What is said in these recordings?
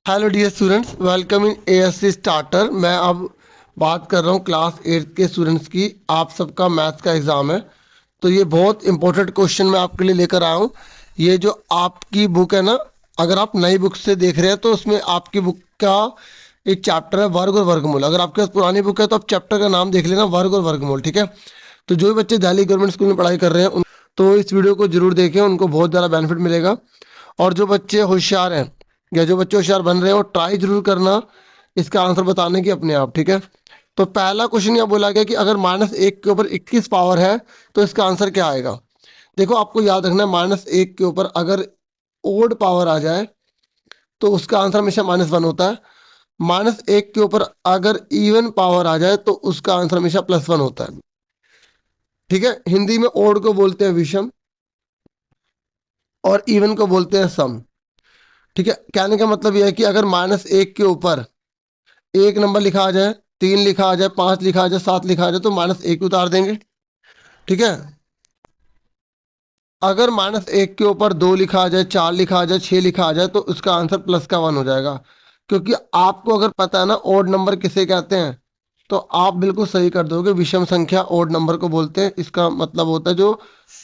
Hello dear students, welcome in ASC starter. मैं अब बात कर रहा हूँ क्लास 8 के स्टूडेंट्स की। आप सबका मैथ्स का एग्ज़ाम है, तो ये बहुत इंपॉर्टेंट क्वेश्चन मैं आपके लिए लेकर आया हूँ। ये जो आपकी बुक है ना, अगर आप नई बुक से देख रहे हैं तो उसमें आपकी बुक का एक चैप्टर है वर्ग और वर्गमूल। अगर आपके पास पुरानी बुक है तो आप चैप्टर का नाम देख लेना, वर्ग और वर्गमूल। ठीक है, तो जो भी बच्चे दिल्ली गवर्नमेंट स्कूल में पढ़ाई कर रहे हैं तो इस वीडियो को जरूर देखें, उनको बहुत ज़्यादा बेनिफिट मिलेगा। और जो बच्चे होशियार हैं या जो बच्चे होशियार बन रहे हो, ट्राई जरूर करना इसका आंसर बताने की अपने आप। ठीक है, तो पहला क्वेश्चन यह बोला गया कि अगर -1 के ऊपर 21 पावर है तो इसका आंसर क्या आएगा। देखो, आपको याद रखना है, -1 के ऊपर अगर ओड पावर आ जाए तो उसका आंसर हमेशा -1 होता है। -1 के ऊपर अगर इवन पावर आ जाए तो उसका आंसर हमेशा +1 होता है। ठीक है, हिंदी में ओड को बोलते हैं विषम और इवन को बोलते हैं सम। ठीक है, कहने का मतलब यह है कि अगर -1 के ऊपर एक नंबर लिखा आ जाए, 3 लिखा आ जाए, 5 लिखा आ जाए, 7 लिखा आ जाए तो -1 उतार देंगे। ठीक है, अगर -1 के ऊपर 2 लिखा आ जाए, 4 लिखा आ जाए, 6 लिखा आ जाए तो उसका आंसर प्लस का 1 हो जाएगा। क्योंकि आपको अगर पता है ना ओड नंबर किसे कहते हैं, तो आप बिल्कुल सही कर दोगे। विषम संख्या ओड नंबर को बोलते हैं। इसका मतलब होता है जो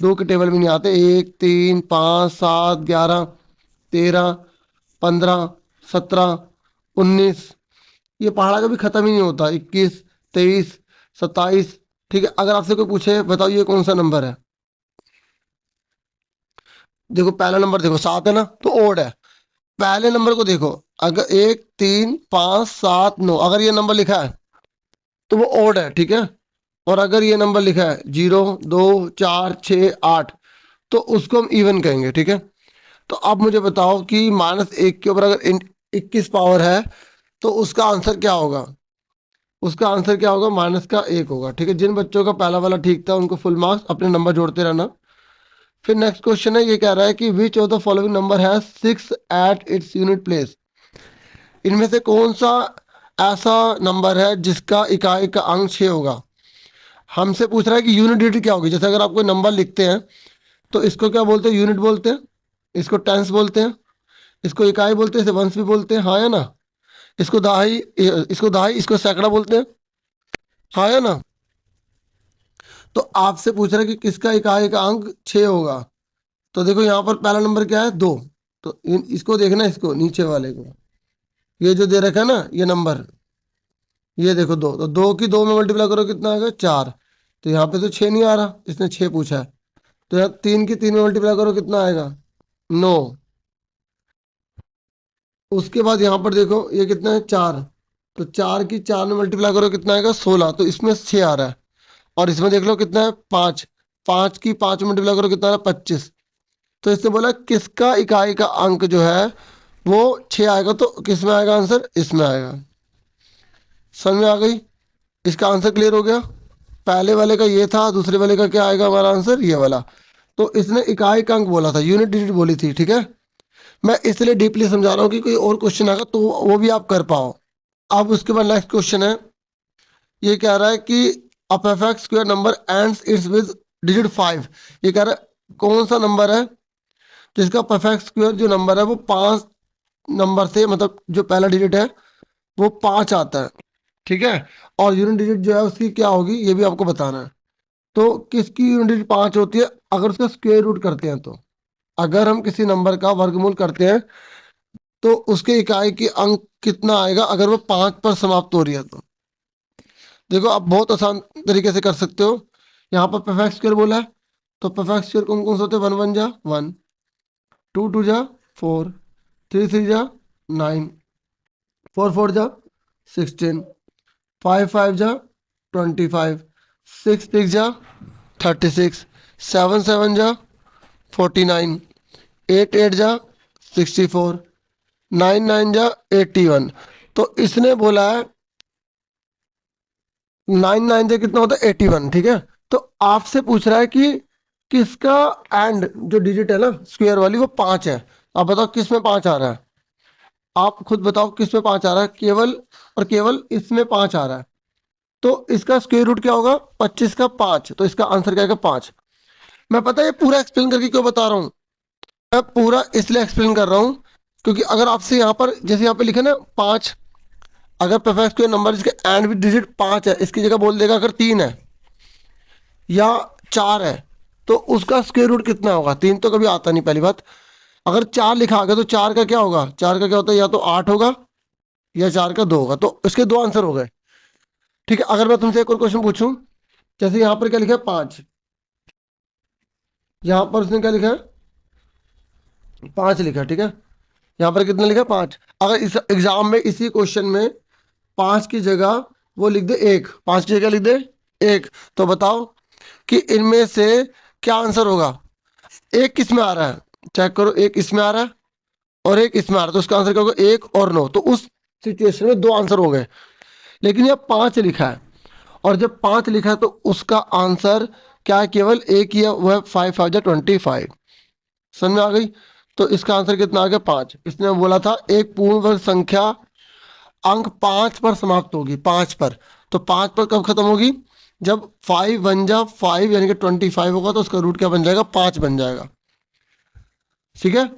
दो के टेबल में नहीं आते, 1, 3, 5, 7, 11, 13, 15, 17, 19, ये पहाड़ा का भी खत्म ही नहीं होता, 21, 23, 27। ठीक है, अगर आपसे कोई पूछे बताओ ये कौन सा नंबर है, देखो पहला नंबर देखो 7 है ना, तो ओड है। पहले नंबर को देखो, अगर 1, 3, 5, 7, 9 अगर ये नंबर लिखा है तो वो ओड है। ठीक है, और अगर ये नंबर लिखा है 0, 2, 4, 6, 8 तो उसको हम इवन कहेंगे। ठीक है, तो अब मुझे बताओ कि -1 के ऊपर अगर 21 पावर है तो उसका आंसर क्या होगा। उसका आंसर क्या होगा, -1 होगा। ठीक है, जिन बच्चों का पहला वाला ठीक था उनको फुल मार्क्स, अपने नंबर जोड़ते रहना। फिर नेक्स्ट क्वेश्चन है, ये कह रहा है कि which of the following number है 6 एट इट्स यूनिट प्लेस। इनमें से कौन सा ऐसा नंबर है जिसका इकाई का अंक 6 होगा। हमसे पूछ रहा है कि यूनिट डिजिट क्या होगी। जैसे अगर आप कोई नंबर लिखते हैं तो इसको क्या बोलते हैं, यूनिट बोलते हैं, इसको टेंस बोलते हैं, इसको इकाई बोलते हैं, इसे वंश भी बोलते हैं, हाँ या ना। इसको दहाई, इसको दहाई, इसको सैकड़ा बोलते हैं, हाँ या ना। तो आपसे पूछ रहा है कि किसका इकाई का अंक 6 होगा। तो देखो यहाँ पर पहला नंबर क्या है, 2। तो इसको देखना, इसको नीचे वाले को, ये जो दे रखा है ना ये नंबर, ये देखो 2, तो 2 की 2 में मल्टीप्लाई करो कितना आएगा, 4। तो यहाँ पे तो 6 नहीं आ रहा, इसने 6 पूछा है। तो यहाँ 3 की 3 में मल्टीप्लाई करो कितना आएगा, 9। उसके बाद यहाँ पर देखो ये कितना है, 4। तो 4 की 4 में मल्टीप्लाई करो कितना आएगा, 16। तो इसमें 6 आ रहा है। और इसमें देख लो कितना है, 5। 5 की 5 में मल्टीप्लाई करो कितना आ रहा है, 25। तो इसने बोला किसका इकाई का अंक जो है वो 6 आएगा, तो किस में आएगा आंसर, इसमें आएगा। समझ में आ गई, इसका आंसर क्लियर हो गया। पहले वाले का ये था, दूसरे वाले का क्या आएगा हमारा आंसर, ये वाला। तो इसने इकाई का अंक बोला था, यूनिट डिजिट बोली थी। ठीक है, मैं इसलिए डीपली समझा रहा हूँ कि कोई और क्वेश्चन आएगा तो वो भी आप कर पाओ। अब उसके बाद नेक्स्ट क्वेश्चन है, ये कह रहा है कि a perfect square number ends it's with digit 5। ये कह रहा है कौन सा नंबर है जिसका परफेक्ट स्क्वायर जो नंबर है वो 5 नंबर से, मतलब जो पहला डिजिट है वो 5 आता है। ठीक है, और यूनिट डिजिट जो है उसकी क्या होगी ये भी आपको बताना है। तो किसकी यूनिट डिजिट 5 होती है, अगर उसका स्क्वायर रूट करते हैं तो। अगर हम किसी नंबर का वर्गमूल करते हैं तो उसके इकाई की अंक कितना आएगा अगर वो 5 पर समाप्त हो रही है तो। देखो, आप बहुत आसान तरीके से कर सकते हो। यहाँ पर परफेक्ट स्क्वायर बोला है, तो परफेक्ट स्क्वायर कौन कौन से होते हैं, 1 1 जा 1, 2 2 जा 4, 3 3 जा 9, 4 4 जा 16, 5 5 जा 25, 6 6 जा 36, 7 7 जा 49, 8 8 जा 64, 9 9 जा 81। तो इसने बोला है 9 9 से कितना होता है, 81। ठीक है, तो आपसे पूछ रहा है कि किसका एंड जो डिजिट है ना स्क्वायर वाली वो 5 है। आप बताओ किस में 5 आ रहा है, आप खुद बताओ किस में 5 आ रहा है, केवल और केवल इसमें 5 आ रहा है। तो इसका स्क्वायर रूट क्या होगा, 25 का 5। तो इसका आंसर क्या आएगा, 5। मैं पता है ये पूरा एक्सप्लेन करके क्यों बता रहा हूँ, मैं पूरा इसलिए एक्सप्लेन कर रहा हूँ क्योंकि अगर आपसे यहाँ पर जैसे यहाँ पे लिखे ना 5, अगर परफेक्ट स्क्वायर नंबर जिसके एंड विद डिजिट 5 है, इसकी जगह बोल देगा अगर 3 है या 4 है, तो उसका स्क्वायर रूट कितना होगा? 3 तो कभी आता नहीं पहली बात। अगर 4 लिखा आ गया तो 4 का क्या होगा? 4 का क्या होता है? या तो 8 होगा या 4 का 2 होगा। तो इसके दो आंसर हो गए। ठीक है, अगर मैं तुमसे एक और क्वेश्चन पूछूं, जैसे यहाँ पर क्या लिखा है 5, यहाँ पर उसने क्या लिखा है? 5 लिखा है, ठीक है। यहाँ पर कितना लिखा है? 5। अगर इस एग्जाम में इसी क्वेश्चन में 5 की जगह वो लिख दे 1, 5 की जगह लिख दे 1, तो बताओ कि इनमें से क्या आंसर होगा? एक किस में आ रहा है? चेक करो, एक इसमें आ रहा है और एक इसमें आ रहा है, तो उसका आंसर क्या होगा? 1 और 9। तो उस सिचुएशन में दो आंसर हो गए। लेकिन यह 5 लिखा है, और जब 5 लिखा है तो उसका आंसर क्या है? केवल एक ही है, वो है 5×5 = 25। समझ में आ गई? तो इसका आंसर कितना आ गया? 5। इसने बोला था एक पूर्ण वर्ग संख्या अंक 5 पर समाप्त होगी, 5 पर। तो 5 पर कब खत्म होगी? जब 5×1 = 5 यानी कि 25 होगा, तो उसका रूट क्या बन जाएगा? 5 बन जाएगा। ठीक है।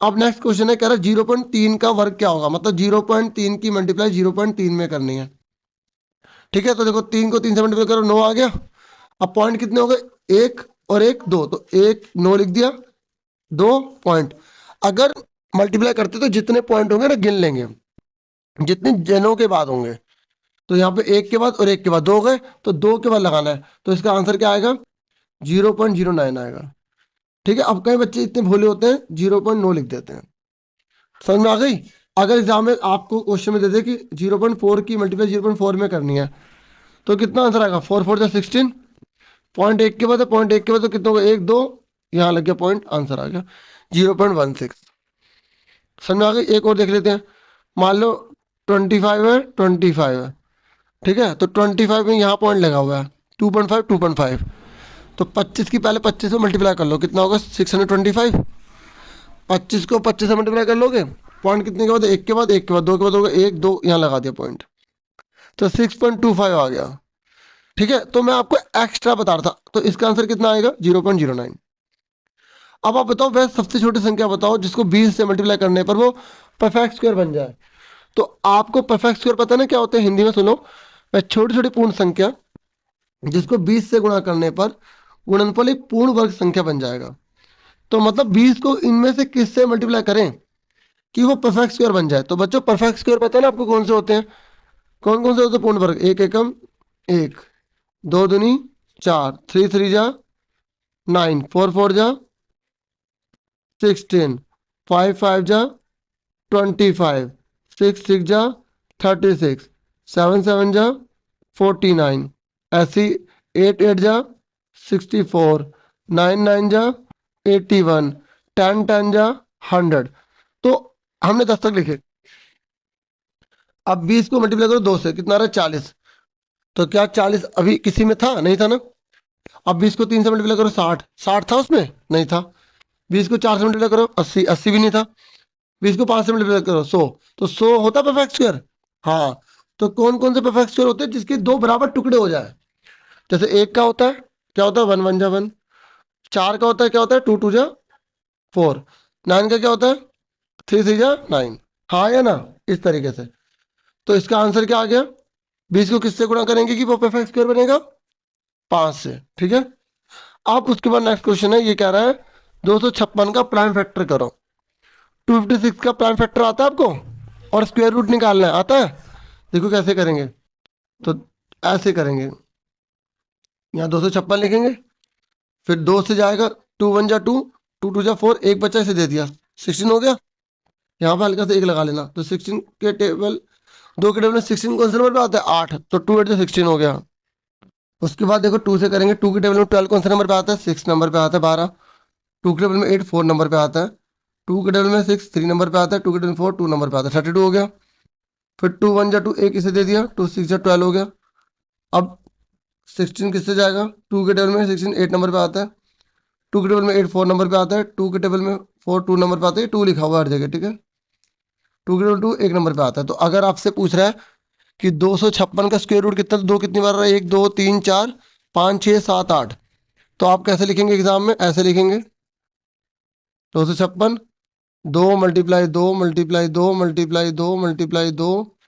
अब नेक्स्ट क्वेश्चन है, कह रहा है 0.3 का वर्ग क्या होगा? मतलब 0.3 की मल्टीप्लाई 0.3 में करनी है। ठीक है, तो देखो 3 को 3 से मल्टीप्लाई करो, 9 आ गया। अब पॉइंट कितने हो गए? 1 और 1 2, तो 1 9 लिख दिया, 2 पॉइंट। अगर मल्टीप्लाई करते तो जितने पॉइंट होंगे ना गिन लेंगे, जितने जनों के बाद होंगे। तो यहाँ पे एक के बाद और एक के बाद 2 गए, तो 2 के बाद लगाना है, तो इसका आंसर क्या आएगा? 0.09 आएगा। ठीक है। अब कई बच्चे इतने भोले होते हैं 0.9 लिख देते हैं। समझ में आ गई? अगर एग्जाम में आपको क्वेश्चन में दे दे कि 0.4 की मल्टीप्लाई 0.4 में करनी है, तो कितना आंसर आएगा? 4×4 = 16। पॉइंट एक के बाद है, पॉइंट एक के बाद तो कितना होगा? 1 2, यहाँ लग गया पॉइंट, आंसर आ गया 0.16। समझ में आ गई? एक और देख लेते हैं। मान लो 25 है, 25 है, ठीक है। तो 25 में यहाँ पॉइंट लगा हुआ है 2.5 2.5, तो 25 की पहले 25 से मल्टीप्लाई कर लो, कितना होगा? 625। 25 को 25 से मल्टीप्लाई कर लोगे, पॉइंट कितने के बाद? एक के बाद, एक के बाद, दो के बाद होगा 1 2, यहाँ लगा दिया पॉइंट, तो 6.25 आ गया। ठीक है, तो मैं आपको एक्स्ट्रा बता रहा था, तो इसका आंसर कितना आएगा? 0.09। अब आप बताओ वह सबसे छोटी संख्या बताओ जिसको 20 से मल्टीप्लाई करने पर वो परफेक्ट स्क्वायर बन जाए। तो आपको परफेक्ट स्क्वायर पता है ना क्या होते हैं? हिंदी में सुनो, वह छोटी छोटी पूर्ण संख्या जिसको 20 से गुणा करने पर गुणनफल एक पूर्ण वर्ग संख्या बन जाएगा। तो मतलब 20 को इनमें से किससे मल्टीप्लाई करें कि वो परफेक्ट स्क्वायर बन जाए? तो बच्चों परफेक्ट स्क्वायर पता है ना आपको कौन से होते हैं? कौन कौन से होते हैं पूर्ण वर्ग? एक एकम 1, 2 दूनी 4, 3 3 जा 9, 4 4 जा 16, 5 5 जा 25, 6 6 जा 36, 7 7 जा 49, ऐसी 8 8 जा 64, 9 9 जा 81, 10 10 जा 100। तो हमने 10 तक लिखे। अब 20 को मल्टीप्लाई करो 2 से, कितना आ रहा है? 40। तो क्या 40 अभी किसी में था? नहीं था ना। अब 20 को 3 से मल्टीप्लाई करो, 60। 60 था उसमें? नहीं था। 20 को 4 से मल्टीप्लाई करो, 80। 80 भी नहीं था। 20 को 5 से मल्टीप्लाई करो, 100। तो 100 होता परफेक्ट स्क्वायर? हाँ। तो कौन कौन से परफेक्ट स्क्वायर होते हैं जिसके दो बराबर टुकड़े हो जाए? जैसे एक का होता है, क्या होता है? 1 1 जा 1। 4 का होता है, क्या होता है? 2 2 जा 4। 9 का क्या होता है? 3 3 जा 9। हाँ या ना? इस तरीके से। तो इसका आंसर क्या आ गया? 20 को किससे गुणा करेंगे कि वो परफेक्ट स्क्वायर बनेगा? 5 से। ठीक है। अब उसके बाद नेक्स्ट क्वेश्चन है, ये कह रहा है 256 का प्राइम फैक्टर करो। 256 का प्राइम फैक्टर आता है आपको? और स्क्वायर रूट निकालना है, आता है? देखो कैसे करेंगे। तो ऐसे करेंगे, यहाँ 256 लिखेंगे, फिर 2 से जाएगा, 2 1 जा 2, 2 2 जा 4, एक बच्चा इसे दे दिया, 16 हो गया। यहाँ पे हल्का से एक लगा लेना, तो 16 के टेबल, 2 के टेबल में 16 कौन से नंबर पे आता है? 8, तो 2 8 जा 16 हो गया। उसके बाद देखो 2 से करेंगे, 2 के टेबल में 12 कौन से नंबर पे आता है? 6 नंबर पे आता है, 12। 2 के टेबल में 8 4 नंबर पे आता है। 2 के टेबल में 6 3 नंबर पे आता है। 2 के टेबल में 4 2 नंबर पे आता है, 32 हो गया। फिर 2 1 जा 2, एक इसे दे दिया, 2 6 जा 12 हो गया। अब 16 किससे जाएगा? 2 के टेबल में 16 8 नंबर पे आता है। 2 के टेबल में 8 4 नंबर पे आता है। 2 के टेबल में 4 2 नंबर पे आता है, 2 लिखा हुआ है हर जगह, ठीक है। 2 के टेबल 2 1 नंबर पे आता है। तो अगर आपसे पूछ रहा है कि 256 का स्क्वायर रूट कितना, तो 2 कितनी बार रहा है? 1 2 3 4 5 6 7 8। तो आप कैसे लिखेंगे एग्जाम में? ऐसे लिखेंगे 256 दो मल्टीप्लाई दो मल्टीप्लाई दो मल्टीप्लाई दो मल्टीप्लाई दो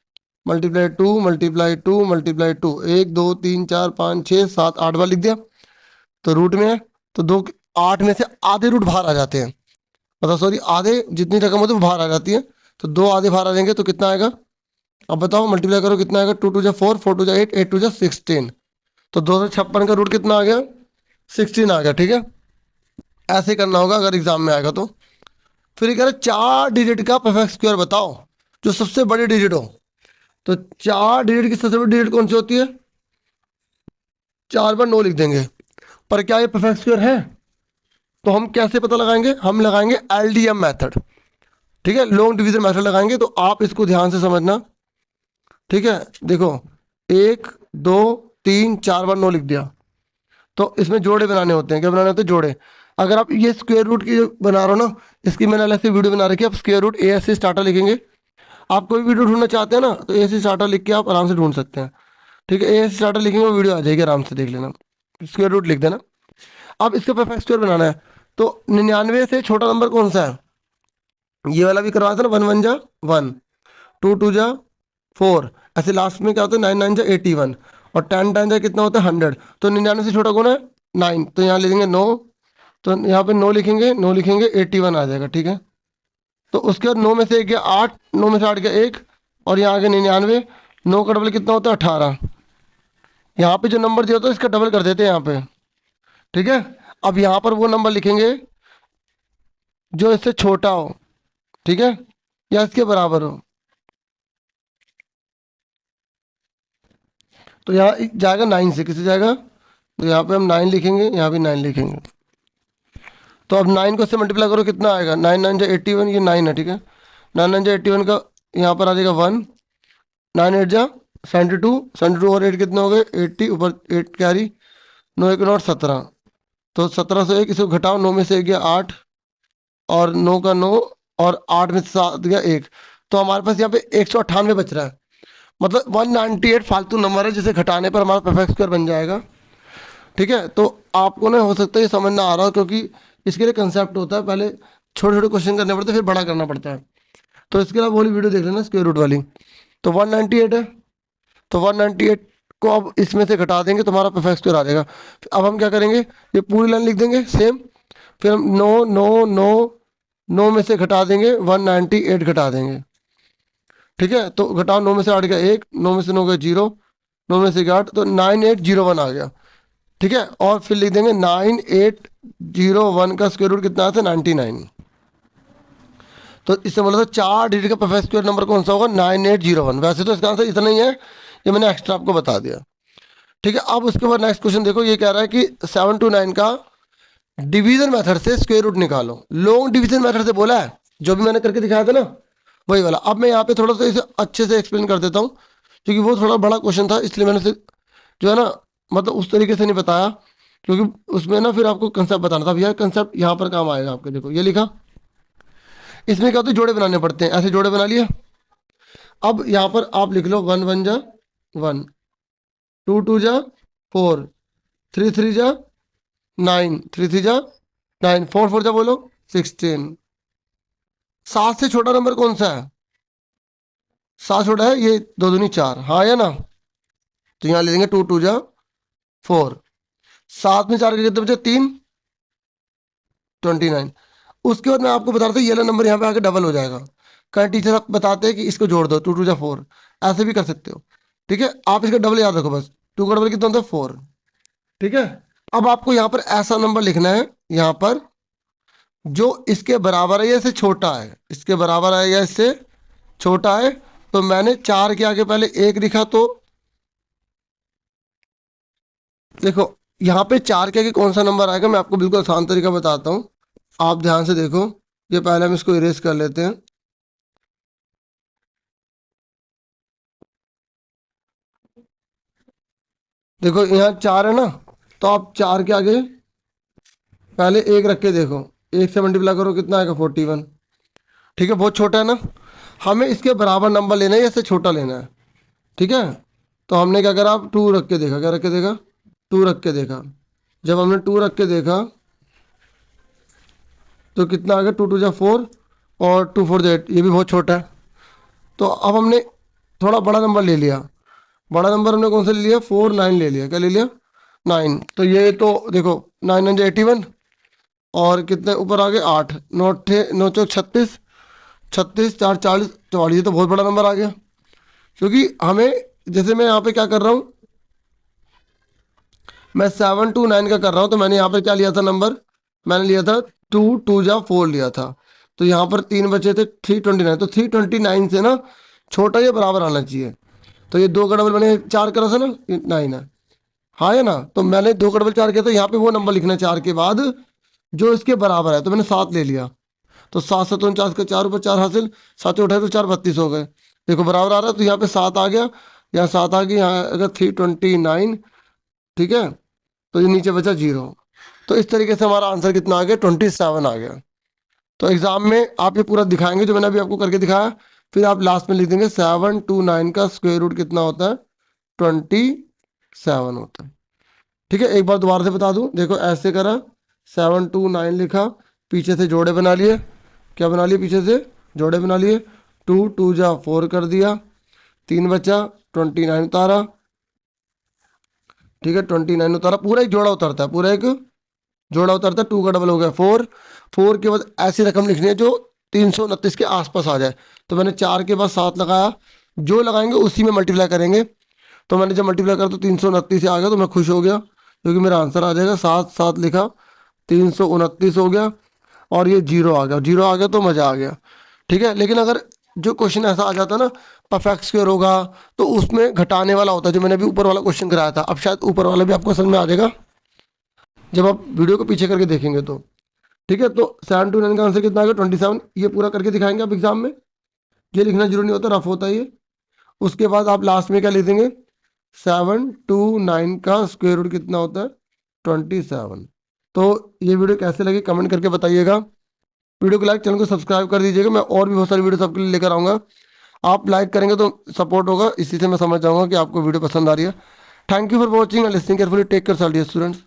multiply two multiply two multiply two, 1 2 3 4 5 6 7 8 बार लिख दिया। तो रूट में है, तो दो, 8 में से आधे रूट बाहर आ जाते हैं, मतलब सॉरी आधे जितनी रकम होती है वो बाहर आ जाती है। तो दो आधे बाहर आ जाएंगे तो कितना आएगा? अब बताओ मल्टीप्लाई करो कितना आएगा। 2 2 जा 4, 4 2 जा 8, 8 2 जा 16। तो 256 का रूट कितना आ गया? 16 आ गया। ठीक है, ऐसे करना होगा अगर एग्जाम में आएगा तो। फिर ये कह रहे 4 डिजिट का परफेक्ट स्क्वायर बताओ जो सबसे बड़ी डिजिट हो। तो 4 डिजिट की सबसे बड़ी डिजिट कौन सी होती है? 4 बार 9 लिख देंगे। पर क्या ये परफेक्ट स्क्वायर है? तो हम कैसे पता लगाएंगे? हम लगाएंगे एलडीएम मेथड। ठीक है, लॉन्ग डिवीजन मेथड लगाएंगे। तो आप इसको ध्यान से समझना। ठीक है, देखो 1 2 3 4 बार 9 लिख दिया। तो इसमें जोड़े बनाने होते हैं। क्या बनाने होते हैं? जोड़े। अगर आप ये स्क्वायर रूट की जो बना रहे हो ना, इसकी मैंने अलग से वीडियो बना रखी है। आप स्क्वायर रूट ए से स्टार्टर लिखेंगे। आप कोई वीडियो ढूंढना चाहते हैं ना, तो ए से स्टार्टर लिख के आप आराम से ढूंढ सकते हैं। ठीक है, ए से स्टार्टर लिखेंगे वो वीडियो आ जाएगी, आराम से देख लेना। स्क्वायर रूट लिख देना। अब इसका परफेक्ट स्क्वायर बनाना है। तो 99 से छोटा नंबर कौन सा है? ये वाला भी करवाया था ना, 1 1 जा 1, 2 2 जा 4। ऐसे लास्ट में क्या होता है? 9 9 जा 81, और 10 10 जा कितना होता है? 100। तो 99 से छोटा कौन है? 9। तो यहाँ लिखेंगे 9। तो यहाँ पे 9 लिखेंगे, 9 लिखेंगे, 81 आ जाएगा। ठीक है, तो उसके बाद 9 में से 1 गया 8, 9 में से 8 गया 1, और यहाँ आगे 99। 9 का डबल कितना होता है? 18। यहाँ पे जो नंबर दिया होता है इसका डबल कर देते हैं यहाँ पे। ठीक है, अब यहाँ पर वो नंबर लिखेंगे जो इससे छोटा हो। ठीक है, या इसके बराबर हो। तो यहाँ जाएगा 9 से, किसे जाएगा? तो यहाँ पे हम 9 लिखेंगे, यहाँ भी 9 लिखेंगे। तो अब 9 को इससे मल्टीप्लाई करो, कितना आएगा? 9 9 जा 81, ये 9 है। ठीक है, 9 9 जा 81 का यहाँ पर आ जाएगा 1। 9 8 जा 72, 72 और 8 कितने हो गए? 80, ऊपर 8 कैरी, 9 1 9 17। तो 17 से 1 इसको घटाओ, 9 में से 1 गया 8, और 9 का 9, और 8 में से 7 गया 1। तो हमारे पास यहाँ पे 198 बच रहा है। मतलब 198 फालतू नंबर है जिसे घटाने पर हमारा परफेक्ट स्क्वायर बन जाएगा। ठीक है, तो आपको ना हो सकता है ये समझ ना आ रहा हो, क्योंकि इसके लिए कंसेप्ट होता है, पहले छोटे छोटे क्वेश्चन करने पड़ते हैं, फिर बड़ा करना पड़ता है। तो इसके लिए आप वाली वीडियो देख लेना, स्क्वायर रूट वाली। तो 198 है, तो 198 को अब इसमें से घटा देंगे तो हमारा परफेक्ट स्क्वायर आ जाएगा। अब हम क्या करेंगे? ये पूरी लाइन लिख देंगे सेम। फिर हम 9 9 9 9 में से घटा देंगे, 198 घटा देंगे। ठीक है, तो घटाओ, 9 में से 8 गया 1, 9 में से 9 गया 0, 9 में से गया 8, तो 9801 आ गया। ठीक है, और फिर लिख देंगे 9801 का स्क्वायर रूट कितना आता है? 99। तो इससे बोला था 4 डिजिट का परफेक्ट स्क्वायर नंबर कौन सा होगा? 9801। वैसे तो इसका आंसर इतना ही है, ये मैंने एक्स्ट्रा आपको बता दिया। ठीक है, अब उसके बाद नेक्स्ट क्वेश्चन देखो। ये कह रहा है कि 7 to 9 का डिवीजन मेथड से स्क्वायर रूट निकालो। लॉन्ग डिवीजन मेथड से बोला है, जो भी मैंने करके दिखाया था ना, वही वाला। अब मैं यहाँ पे थोड़ा सा इसे अच्छे से एक्सप्लेन कर देता हूँ, क्योंकि वो थोड़ा बड़ा क्वेश्चन था, इसलिए मैंने उसे जो है ना, मतलब उस तरीके से नहीं बताया, क्योंकि उसमें ना फिर आपको कंसेप्ट बताना था। अब यह कंसेप्ट यहाँ पर काम आएगा आपके। देखो ये लिखा, इसमें क्या होता है? जोड़े बनाने पड़ते हैं। ऐसे जोड़े बना लिए। अब यहाँ पर आप लिख लो 1 1 जा 1, 2 2 जा 4, 3 3 जा 9, 3 3 जा 9, 4 4 जा बोलो 16। 7 से छोटा नंबर कौन सा है? 7 छोटा है ये, 2 दूनी 4, हाँ या ना? तो यहाँ ले लेंगे 2 2 जा 4। 7 में 4 के कितने बचे? 3, 29। उसके बाद मैं आपको बता रहा था, ये वाला नंबर यहाँ पे आके डबल हो जाएगा। कई टीचर आप बताते हैं कि इसको जोड़ दो, 2 2 जा 4, ऐसे भी कर सकते हो। ठीक है, आप इसका डबल याद रखो बस। 2 का डबल कितना होता है? 4। ठीक है, अब आपको यहाँ पर ऐसा नंबर लिखना है, यहाँ पर जो इसके बराबर है या इससे छोटा है। इसके बराबर है या इससे छोटा है। तो मैंने 4 के आगे पहले 1 लिखा, तो देखो यहाँ पे 4 के आगे कौन सा नंबर आएगा, मैं आपको बिल्कुल आसान तरीका बताता हूँ। आप ध्यान से देखो, ये पहले हम इसको इरेज कर लेते हैं। देखो यहाँ 4 है ना, तो आप 4 के आगे पहले 1 रख के देखो। 1 से मल्टीप्लाई करो, कितना आएगा? 41। ठीक है, बहुत छोटा है ना। हमें इसके बराबर नंबर लेना है या इससे छोटा लेना है। ठीक है, तो हमने क्या करा? आप 2 रख के देखा। क्या रख के देखा? 2 रख के देखा। जब हमने 2 रख के देखा तो कितना आ गया? 2 2 जा 4, और 2 4 8 ये भी बहुत छोटा है। तो अब हमने थोड़ा बड़ा नंबर ले लिया। बड़ा नंबर हमने कौन सा ले लिया? 4 9 ले लिया। क्या ले लिया? 9। तो ये तो देखो, 9 9 81। और कितने ऊपर आ गए? 8। नौ अट्ठे 9 चौक 36। 36 4 40 44। ये तो बहुत बड़ा नंबर आ गया। क्योंकि हमें, जैसे मैं यहाँ पे क्या कर रहा हूँ, मैं 7 2 9 का कर रहा हूँ, तो मैंने यहाँ पे क्या लिया था नंबर? मैंने लिया था 2 2 जा 4 लिया था। तो यहाँ पर 3 बचे थे 329। तो 329 से ना छोटा या बराबर आना चाहिए। तो ये 2 का डबल मैंने 4 करा था ना, 9 है। हाँ है ना? तो मैंने 2 का डबल 4 किया, तो यहाँ पे वो नंबर लिखना है 4 के बाद जो इसके बराबर है। तो मैंने 7 ले लिया। तो 7 7 49 का 4 ऊपर 4 हासिल। 7 उठाए तो 4 32 हो गए। देखो बराबर आ रहा है, तो यहाँ पे 7 आ गया। यहाँ 7 आ गई, यहाँ अगर 329। ठीक है। तो ये नीचे बचा 0। तो इस तरीके से हमारा आंसर कितना आ गया? 27 आ गया। तो एग्जाम में आप ये पूरा दिखाएंगे जो मैंने अभी आपको करके दिखाया। फिर आप लास्ट में लिख देंगे 7 2 9 का स्क्वायर रूट कितना होता है? 27 होता है। ठीक है, एक बार दोबारा से बता दूं, देखो ऐसे करा, 7 2 9 लिखा, पीछे से जोड़े बना लिए। क्या बना लिए? पीछे से जोड़े बना लिए। 2 2 जा 4 कर दिया। 3 बचा, 29 उतारा। ठीक है, 29 उतारा, पूरा एक जोड़ा उतरता है, पूरा एक जोड़ा उतरता है। 2 का डबल हो गया 4। 4 के बाद ऐसी रकम लिखनी है जो 329 के आसपास आ जाए। तो मैंने 4 के बाद 7 लगाया। जो लगाएंगे उसी में मल्टीप्लाई करेंगे। तो मैंने जब मल्टीप्लाई करा तो 329 से आ गया, तो मैं खुश हो गया क्योंकि मेरा आंसर आ जाएगा। 7 7 लिखा, 329 हो गया। और ये 0 आ गया, 0 आ गया तो मजा आ गया। ठीक है, लेकिन अगर जो क्वेश्चन ऐसा आ जाता ना, परफेक्ट स्क्वायर होगा, तो उसमें घटाने वाला होता है, जो मैंने अभी ऊपर वाला क्वेश्चन कराया था। अब शायद ऊपर वाला भी आपको समझ में आ जाएगा जब आप वीडियो को पीछे करके देखेंगे तो। ठीक है, तो 7 2 9 का आंसर कितना आ गया? 27। ये पूरा करके दिखाएंगे आप एग्जाम में। ये लिखना जरूरी नहीं होता, रफ होता है ये। उसके बाद आप लास्ट में क्या लिख देंगे? 7 2 9 का स्क्वायर रूट कितना होता है? 27। तो ये वीडियो कैसे लगी कमेंट करके बताइएगा। वीडियो को लाइक, चैनल को सब्सक्राइब कर दीजिएगा। मैं और भी बहुत सारी वीडियोस आपके लिए लेकर आऊँगा। आप लाइक करेंगे तो सपोर्ट होगा, इसी से मैं समझ जाऊंगा कि आपको वीडियो पसंद आ रही है। Thank you for watching and listening carefully. Take care, students.